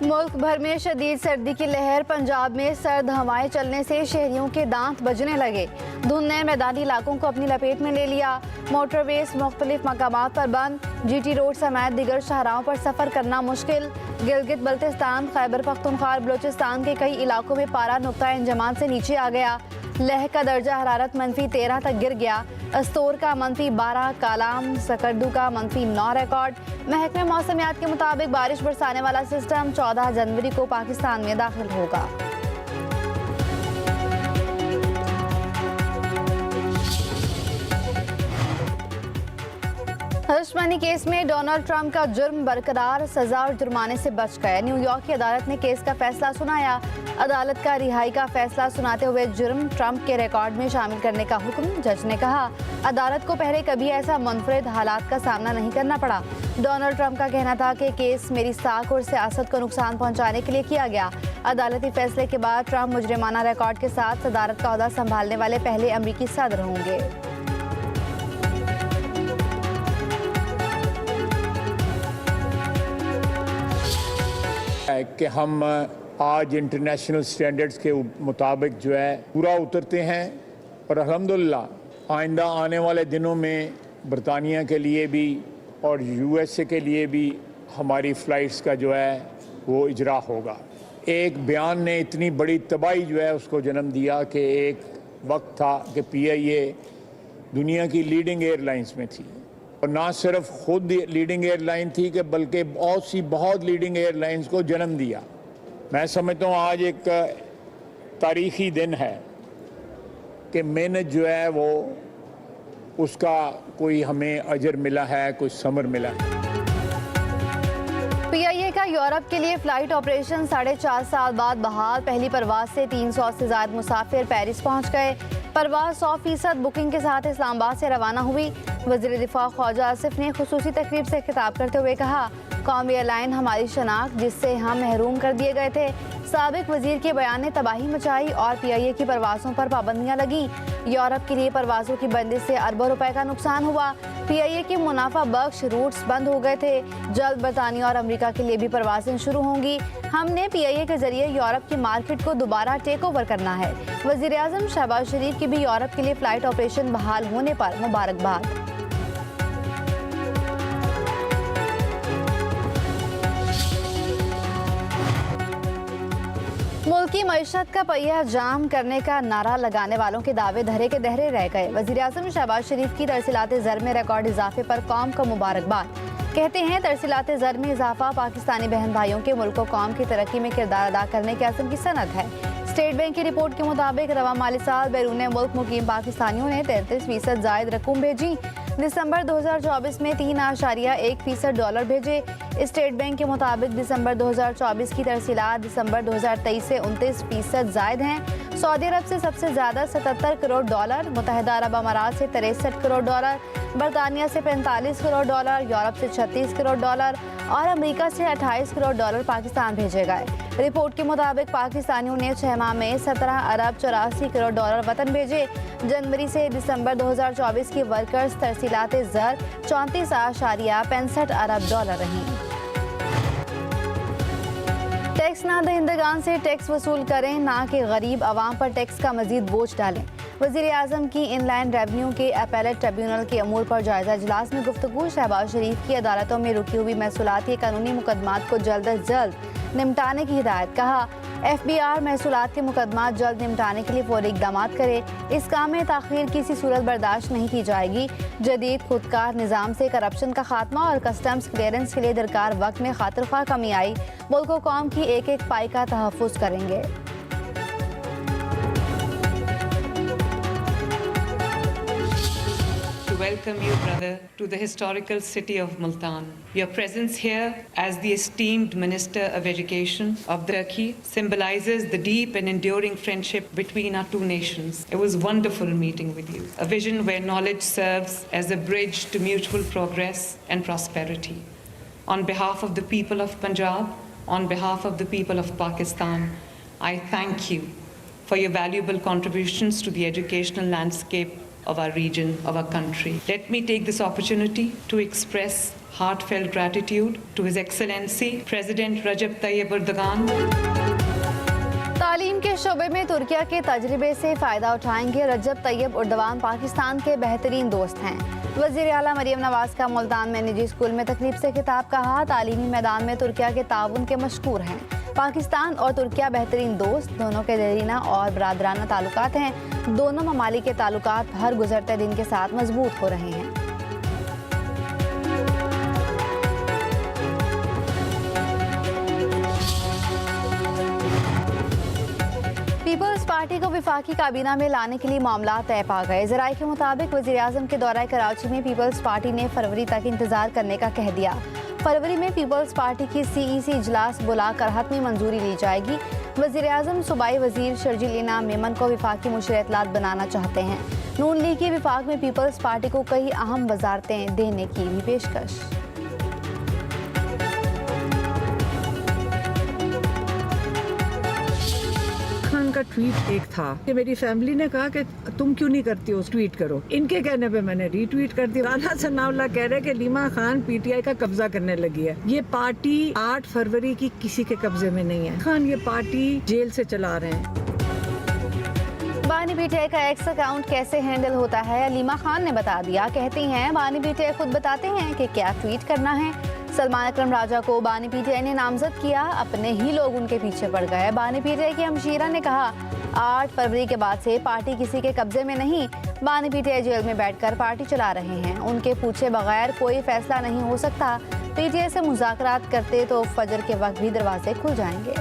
मुल्क भर में शदीद सर्दी की लहर। पंजाब में सर्द हवाएं चलने से शहरियों के दांत बजने लगे। धुंध ने मैदानी इलाकों को अपनी लपेट में ले लिया। मोटरवेज मुख्तलिफ मकामात पर बंद। GT रोड समेत दीगर शाहराहों पर सफर करना मुश्किल। गिलगित बल्तिस्तान, खैबर पख्तूनख्वा, बलोचिस्तान के कई इलाकों में पारा नुक्ता इंजमान से नीचे आ गया। लह का दर्जा हरारत -13 तक गिर गया। अस्तोर का -12, कालाम सकरदू का -9 रिकॉर्ड। महकमे मौसमियात के मुताबिक बारिश बरसाने वाला सिस्टम 14 जनवरी को पाकिस्तान में दाखिल होगा। हश मनी केस में डोनाल्ड ट्रंप का जुर्म बरकरार, सजा और जुर्माने से बच गए। न्यूयॉर्क की अदालत ने केस का फैसला सुनाया। अदालत का रिहाई का फैसला सुनाते हुए जुर्म ट्रंप के रिकॉर्ड में शामिल करने का हुक्म। जज ने कहा, अदालत को पहले कभी ऐसा मुनफरिद हालात का सामना नहीं करना पड़ा। डोनाल्ड ट्रंप का कहना था कि केस मेरी साख और सियासत को नुकसान पहुंचाने के लिए किया गया। अदालती फैसले के बाद ट्रंप मुजरिमाना रिकॉर्ड के साथ सदारत का ओहदा संभालने वाले पहले अमरीकी सदर होंगे। कि हम आज इंटरनेशनल स्टैंडर्ड्स के मुताबिक जो है पूरा उतरते हैं और अल्हम्दुलिल्लाह आइंदा आने वाले दिनों में बरतानिया के लिए भी और USA के लिए भी हमारी फ़्लाइट्स का जो है वो इजरा होगा। एक बयान ने इतनी बड़ी तबाही जो है उसको जन्म दिया कि एक वक्त था कि PIA दुनिया की लीडिंग एयरलाइंस में थी और ना सिर्फ खुद लीडिंग एयरलाइन थी कि बल्कि बहुत लीडिंग एयरलाइंस को जन्म दिया। मैं समझता हूँ आज एक तारीख़ी दिन है कि मेहनत जो है वो उसका कोई हमें अजर मिला है, कोई समर मिला है। PIA का यूरोप के लिए फ्लाइट ऑपरेशन 4.5 साल बाद बहाल। पहली परवाज से 300 से ज़ायद मुसाफिर पेरिस पहुँच गए। परवाज 100% बुकिंग के साथ इस्लामाबाद से रवाना हुई। वज़ीर दिफा ख्वाजा आसिफ ने खुसूसी तकरीब से खिताब करते हुए कहा, कौमी एयरलाइन हमारी शनाख्त जिससे हम महरूम कर दिए गए थे। साबिक वजीर के बयान ने तबाही मचाई और PIA की परवाज़ों पर पाबंदियां लगी। यूरोप के लिए परवाज़ों की बंदिश से अरबों रुपए का नुकसान हुआ। PIA के मुनाफा बख्श रूट्स बंद हो गए थे। जल्द बरतानिया और अमेरिका के लिए भी परवाज़ें शुरू होंगी। हमने PIA के जरिए यूरोप की मार्केट को दोबारा टेक ओवर करना है। वज़ीर आज़म शहबाज शरीफ की भी यूरोप के लिए फ़्लाइट ऑपरेशन बहाल होने पर मुबारकबाद। मुल्की मईशत का पहिया जाम करने का नारा लगाने वालों के दावे धरे के दहरे रह गए। वज़ीर आज़म शहबाज शरीफ की तरसीलात ज़र में रिकॉर्ड इजाफे पर कौम को मुबारकबाद। कहते हैं, तरसीलात ज़र में इजाफा पाकिस्तानी बहन भाइयों के मुल्क व कौम की तरक्की में किरदार अदा करने के अज़्म की सनद है। स्टेट बैंक की रिपोर्ट के मुताबिक रवा माली साल बैरून मुल्क मुकीम पाकिस्तानियों ने 33% जायद रकूम भेजी। दिसंबर 2024 में 3.1% डॉलर भेजे। स्टेट बैंक के मुताबिक दिसंबर 2024 की तरसीलात दिसंबर 2023 से 29% जायद हैं। सऊदी अरब से सबसे ज़्यादा 77 करोड़ डॉलर, मुत्तहिदा अरब अमारात से 63 करोड़ डॉलर, बरतानिया से 45 करोड़ डॉलर, यूरोप से 36 करोड़ डॉलर और अमेरिका से 28 करोड़ डॉलर पाकिस्तान भेजे गए। रिपोर्ट के मुताबिक पाकिस्तानियों ने 6 माह में 17 अरब 84 करोड़ डॉलर वतन भेजे। जनवरी से दिसंबर 2024 की वर्कर्स तरसीलात ज़र 34.65 अरब डॉलर रही। टैक्स ना दहिंदगान से टैक्स वसूल करें, ना कि गरीब आवाम पर टैक्स का मजीद बोझ डालें। वज़ीर आज़म की इनलैंड रेवेन्यू के अपीलेट ट्रिब्यूनल के अमूर पर जायजा इजलास में गुफ्तगू। शहबाज शरीफ की अदालतों में रुकी हुई महसूलाती कानूनी मुकदमात को जल्द अज जल्द निपटाने की हिदायत। कहा, FBR महसूलात के मुकदमात जल्द निपटाने के लिए फौरी इक़दाम करे। इस काम में ताख़ीर किसी सूरत बर्दाश्त नहीं की जाएगी। जदीद खुदकार निज़ाम से करप्शन का खात्मा और कस्टम्स क्लियरेंस के लिए दरकार वक्त में खातिर ख्वाह कमी आई। मुल्क व कौम की एक एक पाई का तहफ़्फ़ुज़ करेंगे। Welcome you, brother, to the historical city of Multan. Your presence here as the esteemed Minister of Education of Turkey symbolizes the deep and enduring friendship between our two nations. It was wonderful meeting with you. A vision where knowledge serves as a bridge to mutual progress and prosperity. On behalf of the people of Punjab, on behalf of the people of Pakistan, I thank you for your valuable contributions to the educational landscape of our region, of our country. Let me take this opportunity to express heartfelt gratitude to His Excellency President Recep Tayyip Erdogan. तालीम के शोबे में तुर्किया के तजर्बे से फ़ायदा उठाएंगे। रजब Tayyab Erdogan Pakistan के बेहतरीन दोस्त हैं। वज़ीर आला मरियम नवाज़ का मुल्तान में निजी स्कूल में तकरीब से खिताब। कहा, तालीमी मैदान में तुर्किया के ताउन के मशकूर हैं। पाकिस्तान और तुर्किया बेहतरीन दोस्त, दोनों के देरीना और बरादराना ताल्लुकात हैं। दोनों ममालिक के ताल्लुकात हर गुजरते दिन के साथ मजबूत हो रहे हैं। पीपल्स पार्टी को विफाकी काबीना में लाने के लिए मामला तय पा गए। ज़राए के मुताबिक वज़ीर आज़म के दौरा कराची में पीपल्स पार्टी ने फरवरी तक इंतजार करने का कह दिया। फरवरी में पीपल्स पार्टी की CEC इजलास बुलाकर हतमी मंजूरी ली जाएगी। वज़ीर आज़म सूबाई वज़ीर शर्जील इनाम मेमन को विफाकी मुशीर इत्तलात बनाना चाहते हैं। नून लीग की विफाक में पीपल्स पार्टी को कई अहम वजारतें देने की भी पेशकश। खान का ट्वीट एक था कि मेरी फैमिली ने कहा कि तुम क्यों नहीं करती हो, ट्वीट करो। इनके कहने पे मैंने रीट्वीट कर दिया। राना सनाउल्लाह कह रहे हैं कि लीमा खान PTI का कब्जा करने लगी है। ये पार्टी 8 फरवरी की किसी के कब्जे में नहीं है। खान ये पार्टी जेल से चला रहे हैं। बानी PTI का एक्स अकाउंट कैसे हैंडल होता है, लीमा खान ने बता दिया। कहती हैं, बानी PTI खुद बताते हैं कि क्या ट्वीट करना है। सलमान अकरम राजा को बानी PTI ने नामजद किया, अपने ही लोग उनके पीछे पड़ गए। बानी PTI की हमशीरा ने कहा, 8 फरवरी के बाद से पार्टी किसी के कब्जे में नहीं। बानी PTI जेल में बैठकर पार्टी चला रहे हैं। उनके पूछे बगैर कोई फैसला नहीं हो सकता। PTI से मुज़ाकरात करते तो फजर के वक्त भी दरवाजे खुल जाएंगे।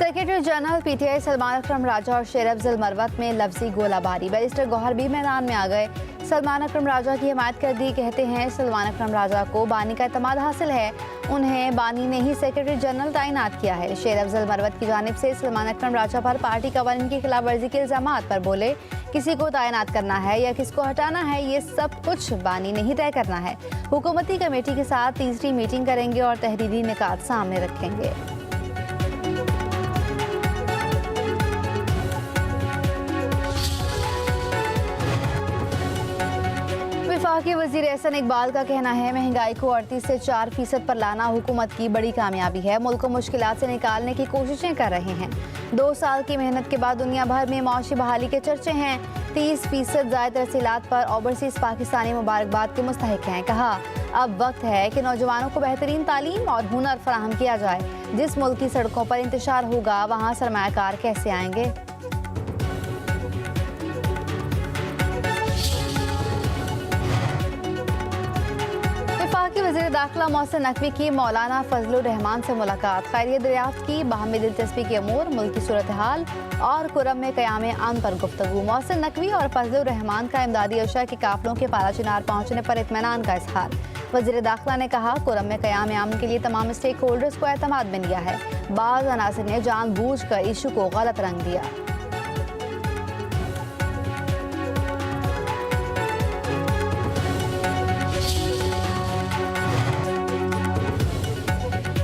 सेक्रेटरी जनरल PTI सलमान अकरम राजा और शेर अफजल मरवत में लफ्जी गोलाबारी। बैरिस्टर गौहर भी मैदान में आ गए। सलमान अकरम राजा की हिमायत कर दी। कहते हैं, सलमान अकरम राजा को बानी का एतमाद हासिल है। उन्हें बानी ने ही सेक्रेटरी जनरल तैनात किया है। शेर अफजल मरवत की जानिब से सलमान अकरम राजा पर पार्टी कवानीन की खिलाफ वर्जी के इल्जामात पर बोले, किसी को तैनात करना है या किसको हटाना है, ये सब कुछ बानी ने ही तय करना है। हुकूमती कमेटी के साथ तीसरी मीटिंग करेंगे और तहरीरी निकात सामने रखेंगे। वफाकी वज़ीर एहसन इकबाल का कहना है, महंगाई को 38 से 4% पर लाना हुकूमत की बड़ी कामयाबी है। मुल्क को मुश्किलात से निकालने की कोशिशें कर रहे हैं। 2 साल की मेहनत के बाद दुनिया भर में मौशी बहाली के चर्चे हैं। 30% ज़ायद तरसीलात पर ओवरसीज़ पाकिस्तानी मुबारकबाद के मुस्तहिक हैं। कहा, अब वक्त है कि नौजवानों को बेहतरीन तालीम और हुनर फराहम किया जाए। जिस मुल्क की सड़कों पर इंतशार होगा, वहाँ सरमायाकार कैसे आएंगे। वफाकी वज़ीर दाखिला मोहसिन नकवी की मौलाना फजलुर रहमान से मुलाकात। खैरियत दरियाफ्त की, बाहमी दिलचस्पी के अमूर, मुल्की सूरत हाल और कुरम में क़याम अमन पर गुफ्तगू। मोहसिन नकवी और फजलुर रहमान का इमदादी अशा के काफिलों के पारा चिनार पहुँचने पर इत्मीनान का इजहार। वज़ीर दाखिला ने कहा, कुरम में क़याम अमन के लिए तमाम स्टेक होल्डर्स को एतमाद में लिया है। बाज़ अनासिर ने जानबूझकर इशू को गलत रंग दिया।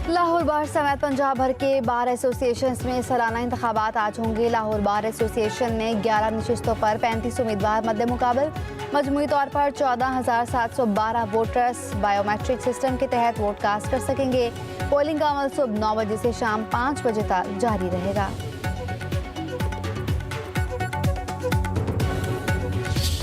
लाहौर बार समेत पंजाब भर के बार एसोसिएशन में सालाना इंतखाबात आज होंगे। लाहौर बार एसोसिएशन ने 11 नशिस्तों पर 35 उम्मीदवार मद्दे मुकाबल। मजमूई तौर पर 14,712 वोटर्स बायोमेट्रिक सिस्टम के तहत वोट कास्ट कर सकेंगे। पोलिंग का अमल सुबह 9 बजे से शाम 5 बजे तक जारी रहेगा।